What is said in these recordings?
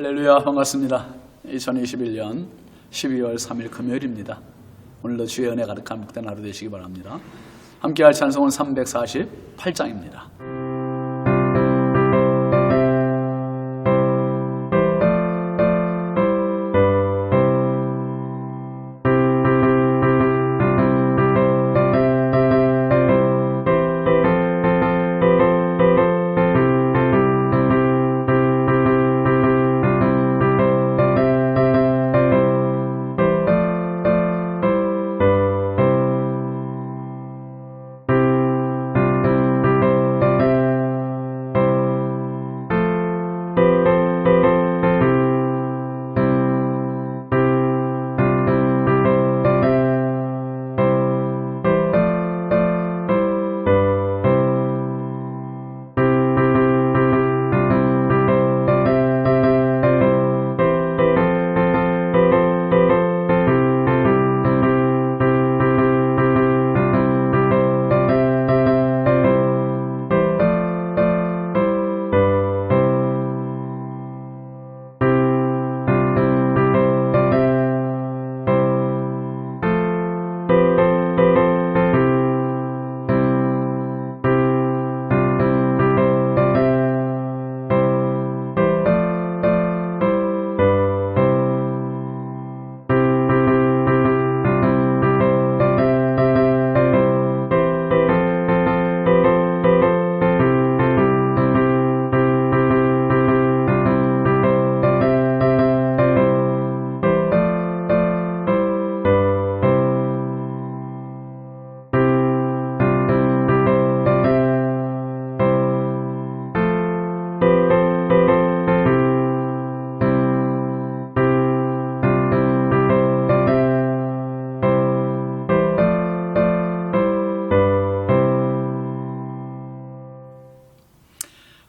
할렐루야, 반갑습니다. 2021년 12월 3일 금요일입니다. 오늘도 주의 은혜 가득한 복된 하루 되시기 바랍니다. 함께할 찬송은 348장입니다.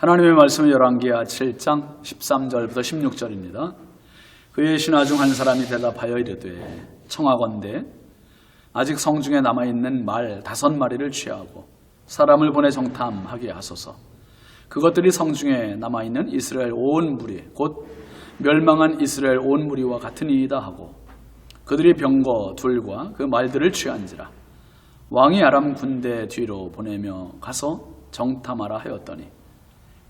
하나님의 말씀은 열왕기하 7장 13절부터 16절입니다. 그의 신하 중 한 사람이 대답하여 이르되 청하건대 아직 성중에 남아있는 말 5마리를 취하고 사람을 보내 정탐하게 하소서. 그것들이 성중에 남아있는 이스라엘 온 무리 곧 멸망한 이스라엘 온 무리와 같으니이다 하고 그들이 병거 둘과 그 말들을 취한지라. 왕이 아람 군대 뒤로 보내며 가서 정탐하라 하였더니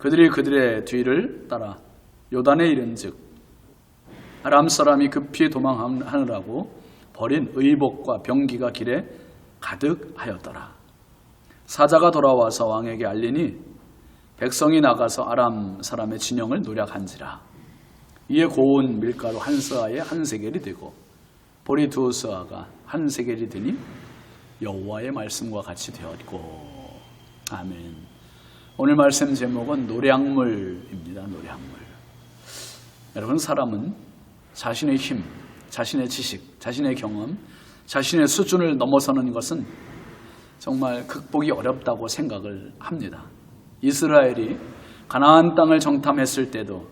그들이 그들의 뒤를 따라 요단에 이른즉 아람 사람이 급히 도망하느라고 버린 의복과 병기가 길에 가득하였더라. 사자가 돌아와서 왕에게 알리니 백성이 나가서 아람 사람의 진영을 노략한지라. 이에 고운 밀가루 한 스아에 한 세겔이 되고 보리 2스아가 한 세겔이 되니 여호와의 말씀과 같이 되었고. 아멘. 오늘 말씀 제목은 노량물입니다. 노량물. 여러분, 사람은 자신의 힘, 자신의 지식, 자신의 경험, 자신의 수준을 넘어서는 것은 정말 극복이 어렵다고 생각을 합니다. 이스라엘이 가나안 땅을 정탐했을 때도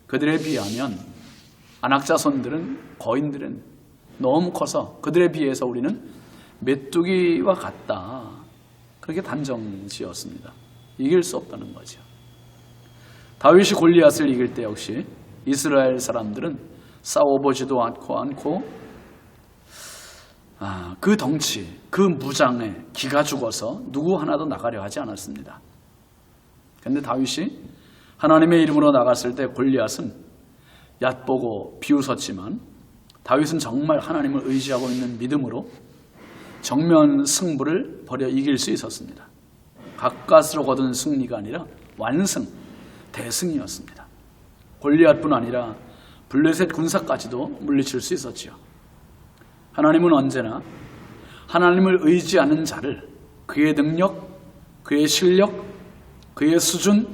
그들에 비하면 안악자손들은, 거인들은 너무 커서 그들에 비해서 우리는 메뚜기와 같다. 그렇게 단정 지었습니다. 이길 수 없다는 거죠. 다윗이 골리앗을 이길 때 역시 이스라엘 사람들은 싸워보지도 않고 그 덩치, 그 무장에 기가 죽어서 누구 하나도 나가려 하지 않았습니다. 그런데 다윗이 하나님의 이름으로 나갔을 때 골리앗은 얕보고 비웃었지만 다윗은 정말 하나님을 의지하고 있는 믿음으로 정면 승부를 벌여 이길 수 있었습니다. 가까스로 거둔 승리가 아니라 완승, 대승이었습니다. 골리앗뿐 아니라 블레셋 군사까지도 물리칠 수 있었지요. 하나님은 언제나 하나님을 의지하는 자를 그의 능력, 그의 실력, 그의 수준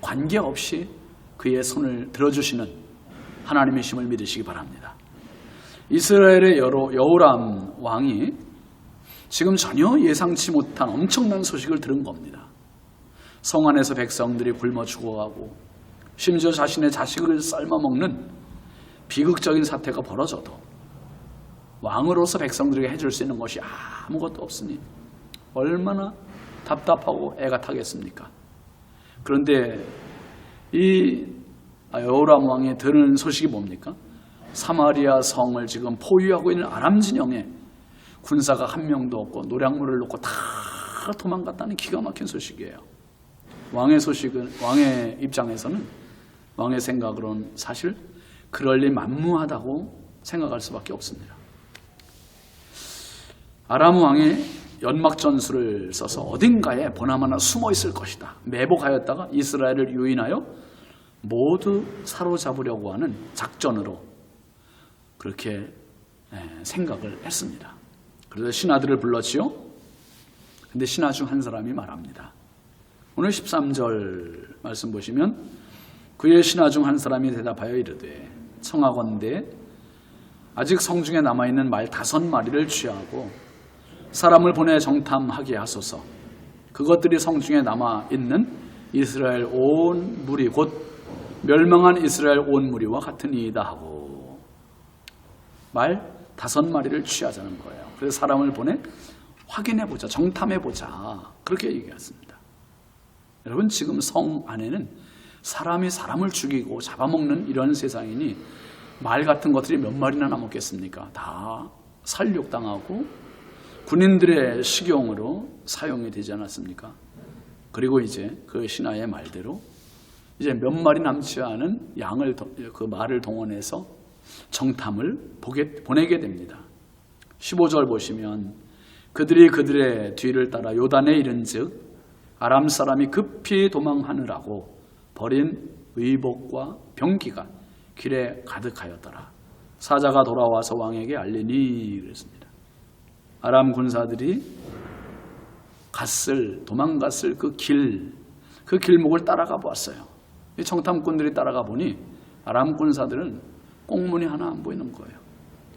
관계없이 그의 손을 들어주시는 하나님의 힘을 믿으시기 바랍니다. 이스라엘의 여호람 왕이 지금 전혀 예상치 못한 엄청난 소식을 들은 겁니다. 성 안에서 백성들이 굶어 죽어가고 심지어 자신의 자식을 삶아먹는 비극적인 사태가 벌어져도 왕으로서 백성들에게 해줄 수 있는 것이 아무것도 없으니 얼마나 답답하고 애가 타겠습니까? 그런데 이 여호람 왕이 들은 소식이 뭡니까? 사마리아 성을 지금 포위하고 있는 아람 진영에 군사가 한 명도 없고 노략물을 놓고 다 도망갔다는 기가 막힌 소식이에요. 왕의 입장에서는, 왕의 생각으로는 사실 그럴 리 만무하다고 생각할 수밖에 없습니다. 아람 왕이 연막 전술을 써서 어딘가에 보나마나 숨어 있을 것이다 매복하였다가 이스라엘을 유인하여 모두 사로잡으려고 하는 작전으로 그렇게 생각을 했습니다. 그래서 신하들을 불렀지요. 근데 신하 중 한 사람이 말합니다. 오늘 13절 말씀 보시면 그의 신하 중 한 사람이 대답하여 이르되 청하건대 아직 성중에 남아있는 말 5마리를 취하고 사람을 보내 정탐하게 하소서. 그것들이 성중에 남아있는 이스라엘 온 무리 곧 멸망한 이스라엘 온 무리와 같으니이다 하고 말 5마리를 취하자는 거예요. 그래서 사람을 보내 확인해보자, 정탐해보자 그렇게 얘기했습니다. 여러분 지금 성 안에는 사람이 사람을 죽이고 잡아먹는 이런 세상이니 말 같은 것들이 몇 마리나 남았겠습니까? 다 살육당하고 군인들의 식용으로 사용이 되지 않았습니까? 그리고 이제 그 신하의 말대로 이제 몇 마리 남지 않은 그 말을 동원해서 정탐을 보내게 됩니다. 15절 보시면 그들이 그들의 뒤를 따라 요단에 이른즉 아람 사람이 급히 도망하느라고 버린 의복과 병기가 길에 가득하였더라. 사자가 돌아와서 왕에게 알리니 그랬습니다. 아람 군사들이 도망갔을 그 길목을 따라가 보았어요. 이 정탐꾼들이 따라가 보니 아람 군사들은 꽁무니 하나 안 보이는 거예요.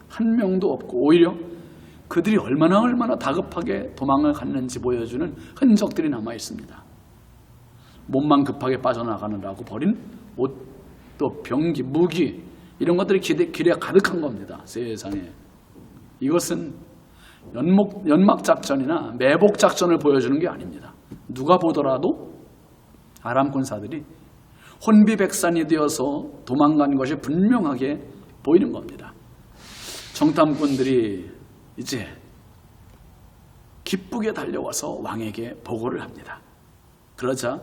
한 명도 없고 오히려 그들이 얼마나 다급하게 도망을 갔는지 보여주는 흔적들이 남아 있습니다. 몸만 급하게 빠져나가느라고 버린 옷도 병기, 무기 이런 것들이 길에 가득한 겁니다. 세상에. 이것은 연막 작전이나 매복 작전을 보여주는 게 아닙니다. 누가 보더라도 아람 군사들이 혼비백산이 되어서 도망간 것이 분명하게 보이는 겁니다. 정탐꾼들이 이제 기쁘게 달려와서 왕에게 보고를 합니다. 그러자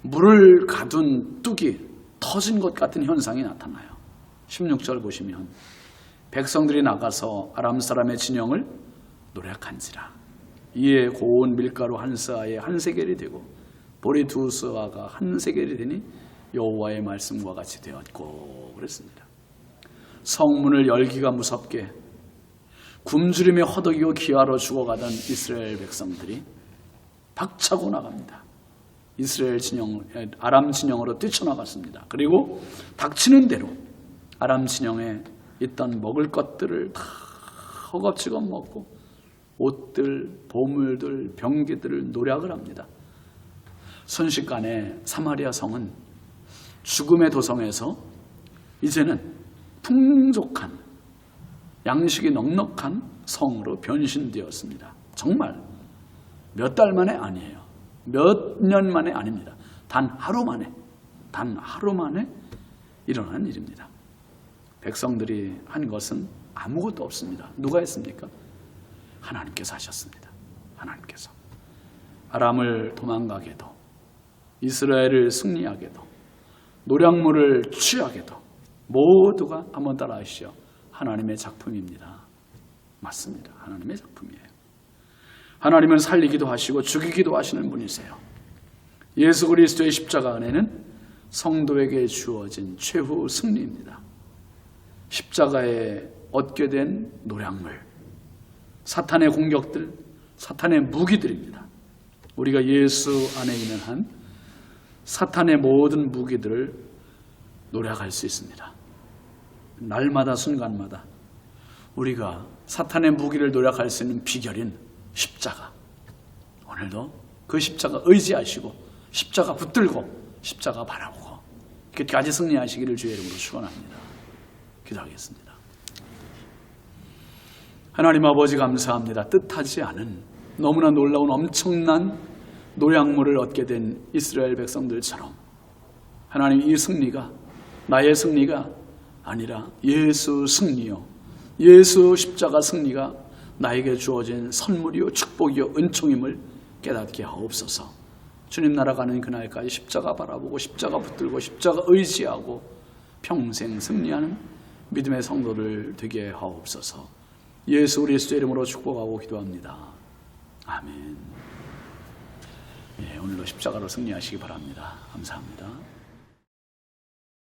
물을 가둔 뚝이 터진 것 같은 현상이 나타나요. 16절 보시면 백성들이 나가서 아람 사람의 진영을 노략한지라. 이에 고운 밀가루 한 스아에 한 세겔이 되고 보리 2스아가 한 세겔이 되니 여호와의 말씀과 같이 되었고 그랬습니다. 성문을 열기가 무섭게 굶주림에 허덕이고 기아로 죽어가던 이스라엘 백성들이 박차고 나갑니다. 아람 진영으로 뛰쳐나갔습니다. 그리고 닥치는 대로 아람 진영에 있던 먹을 것들을 다 허겁지겁 먹고 옷들, 보물들, 병기들을 노략을 합니다. 순식간에 사마리아 성은 죽음의 도성에서 이제는 풍족한 양식이 넉넉한 성으로 변신되었습니다. 정말 몇 달 만에 아니에요. 몇 년 만에 아닙니다. 단 하루 만에 일어난 일입니다. 백성들이 한 것은 아무것도 없습니다. 누가 했습니까? 하나님께서 하셨습니다. 하나님께서. 아람을 도망가게도 이스라엘을 승리하게도 노략물을 취하게도 모두가 한번 따라 하시죠. 하나님의 작품입니다. 맞습니다. 하나님의 작품이에요. 하나님은 살리기도 하시고 죽이기도 하시는 분이세요. 예수 그리스도의 십자가 은혜는 성도에게 주어진 최후 승리입니다. 십자가에 얻게 된 노략물, 사탄의 공격들, 사탄의 무기들입니다. 우리가 예수 안에 있는 한 사탄의 모든 무기들을 노략할 수 있습니다. 날마다 순간마다 우리가 사탄의 무기를 노략할 수 있는 비결인 십자가. 오늘도 그 십자가 의지하시고 십자가 붙들고 십자가 바라보고 끝까지 승리하시기를 주의 이름으로 축원합니다. 기도하겠습니다. 하나님 아버지 감사합니다. 뜻하지 않은 너무나 놀라운 엄청난 노략물을 얻게 된 이스라엘 백성들처럼 하나님, 이 승리가 나의 승리가 아니라 예수 승리요, 예수 십자가 승리가 나에게 주어진 선물이요 축복이요 은총임을 깨닫게 하옵소서. 주님 날아가는 그날까지 십자가 바라보고 십자가 붙들고 십자가 의지하고 평생 승리하는 믿음의 성도를 되게 하옵소서. 예수 그리스도의 이름으로 축복하고 기도합니다. 아멘. 오늘도 십자가로 승리하시기 바랍니다. 감사합니다.